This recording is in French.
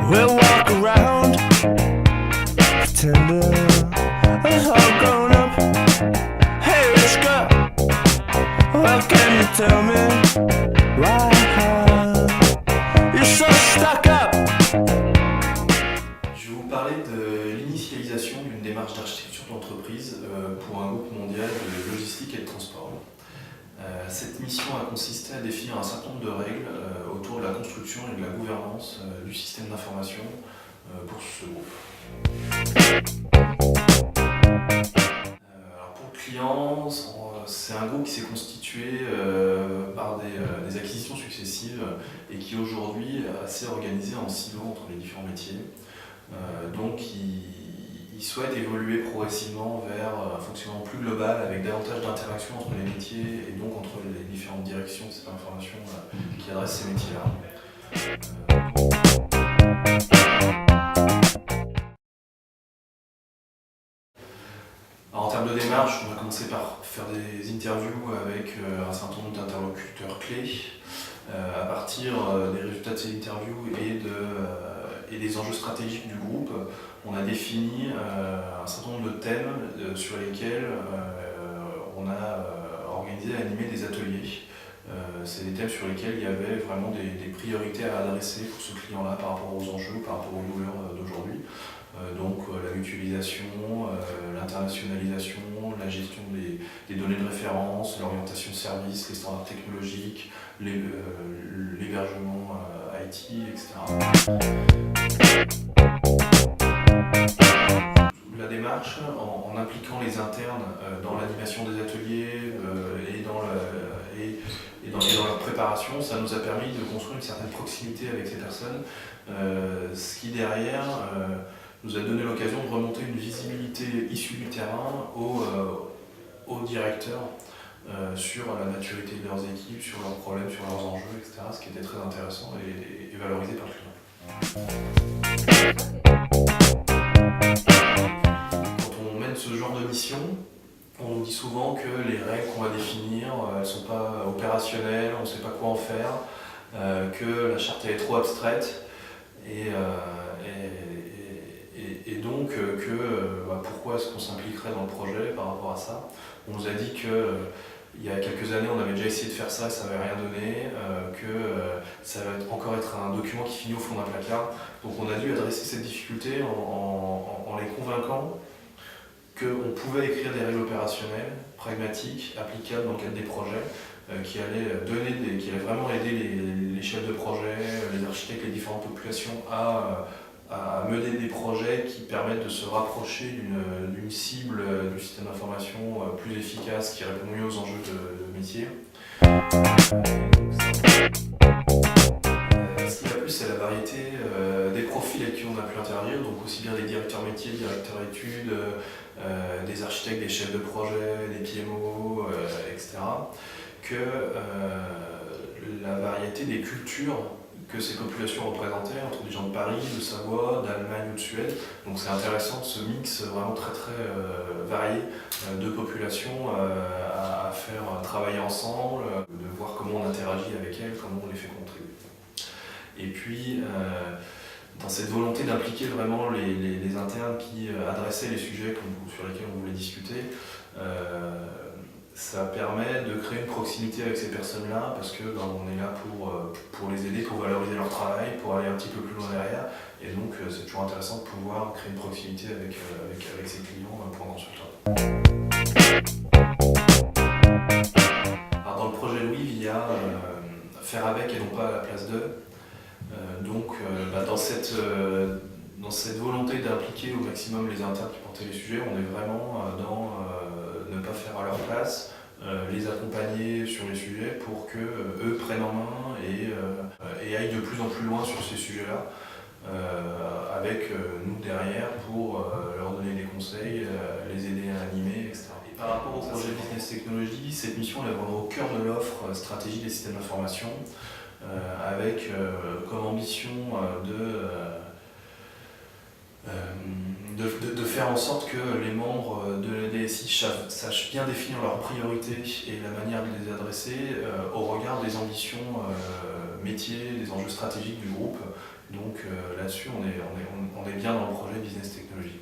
We'll walk around, pretend we're all grown up. Hey, Rishka, what can you tell me? Why you're so stuck up? Je vais vous parler de l'initialisation d'une démarche d'architecture d'entreprise pour un groupe mondial de logistique et de transport. Cette mission a consisté à définir un certain nombre de règles autour de la construction et de la gouvernance du système d'information pour ce groupe. Alors pour le client, c'est un groupe qui s'est constitué par des acquisitions successives et qui aujourd'hui est assez organisé en silos entre les différents métiers. Donc il souhaite évoluer progressivement vers un fonctionnement plus global avec davantage d'interaction entre les métiers et donc entre les différentes directions de cette information qui adressent ces métiers-là. En termes de démarche, on va commencer par faire des interviews avec un certain nombre d'interlocuteurs clés à partir des résultats de ces interviews et des enjeux stratégiques du groupe. On a défini un certain nombre de thèmes sur lesquels on a organisé et animé des ateliers. C'est des thèmes sur lesquels il y avait vraiment des priorités à adresser pour ce client-là par rapport aux enjeux, par rapport aux douleurs d'aujourd'hui. Donc la mutualisation, l'internationalisation, la gestion des données de référence, l'orientation service, les standards technologiques, l'hébergement IT, etc. La démarche, en impliquant les internes dans l'animation des ateliers et dans leur préparation, ça nous a permis de construire une certaine proximité avec ces personnes, ce qui derrière nous a donné l'occasion de remonter une visibilité issue du terrain aux directeurs sur la maturité de leurs équipes, sur leurs problèmes, sur leurs enjeux, etc. Ce qui était très intéressant et valorisé par le client. Quand on mène ce genre de mission, on nous dit souvent que les règles qu'on va définir, elles ne sont pas opérationnelles, on ne sait pas quoi en faire, que la charte est trop abstraite et donc pourquoi est-ce qu'on s'impliquerait dans le projet par rapport à ça. On nous a dit qu'il y a quelques années on avait déjà essayé de faire ça et ça n'avait rien donné, que ça va encore être un document qui finit au fond d'un placard. Donc on a dû adresser cette difficulté en les convainquant qu'on pouvait écrire des règles opérationnelles, pragmatiques, applicables dans le cadre des projets, qui allaient vraiment aider les chefs de projet, les architectes, les différentes populations à mener des projets qui permettent de se rapprocher d'une cible du système d'information plus efficace, qui répond mieux aux enjeux de métier. Ce qui m'a plu, c'est la variété des profils avec qui on a pu interagir, donc aussi bien des directeurs métiers, des directeurs études, des architectes, des chefs de projet, des PMO, etc. que la variété des cultures que ces populations représentaient, entre des gens de Paris, de Savoie, d'Allemagne ou de Suède. Donc c'est intéressant ce mix vraiment très varié de populations à faire travailler ensemble, de voir comment on interagit avec elles, comment on les fait contribuer. Et puis, dans cette volonté d'impliquer vraiment les internes qui adressaient les sujets sur lesquels on voulait discuter, ça permet de créer une proximité avec ces personnes-là parce que on est là pour les aider, pour valoriser leur travail, pour aller un petit peu plus loin derrière. Et donc c'est toujours intéressant de pouvoir créer une proximité avec ses clients pour un consultant. Alors dans le projet Louis, il y a faire avec et non pas à la place d'eux. Dans cette volonté d'impliquer au maximum les internes qui portaient les sujets, on est vraiment dans ne pas faire à leur place, les accompagner sur les sujets pour qu'eux prennent en main et aillent de plus en plus loin sur ces sujets-là, avec nous derrière pour leur donner des conseils, les aider à animer, etc. Et par rapport au projet Business Technology, cette mission elle est vraiment au cœur de l'offre stratégie des systèmes d'information, avec comme ambition de faire en sorte que les membres de la DSI sachent bien définir leurs priorités et la manière de les adresser au regard des ambitions métiers, des enjeux stratégiques du groupe. Donc là-dessus, on est bien dans le projet Business Technology.